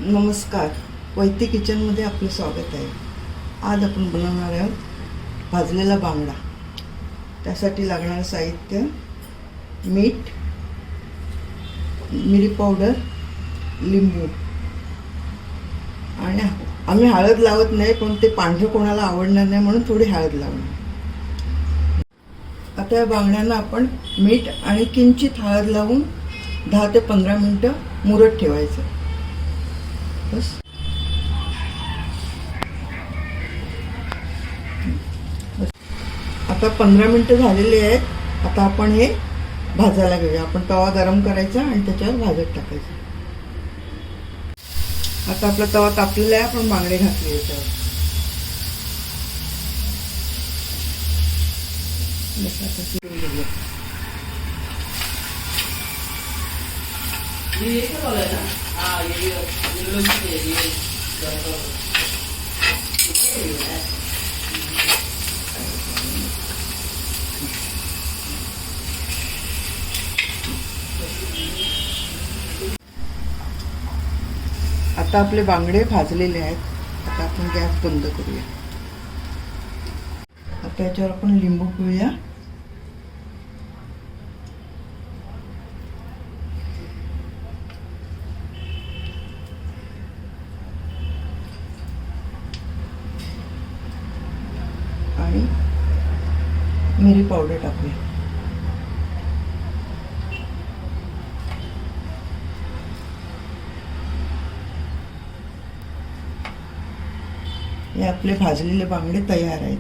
नमस्कार, वैती किचनमध्ये आपलं स्वागत आहे. आज आपण बनवणार आहोत भाजलेला बांगडा. त्यासाठी लागणारं साहित्य: मीठ, मिरी पावडर, लिंबू आणि आम्ही हळद लावत नाही, पण ते पांढरं कोणाला आवडणार नाही म्हणून थोडी हळद लावणार. आता या बांगड्यांना आपण मीठ आणि किंचित हळद लावून 10 ते 15 मिनटं मुरत ठेवायचं. बस. आता 15 मिनटं झालेली आहेत. आता आपण हे भाजायला घेऊया. आपण तवा गरम करायचा आणि त्याच्यावर भाजत टाकायचं. आता आपला तवा तापलेला आहे. आपण बांगडे घातले याच्यावर. बस आता फिरून घेऊया. आता आपले बांगडे भाजलेले आहेत. आता आपण गॅस बंद करूया. आता याच्यावर आपण लिंबू पिळूया. आणि मिरी पावडर टाकूया. हे आपले भाजलेले बांगडे तयार आहेत.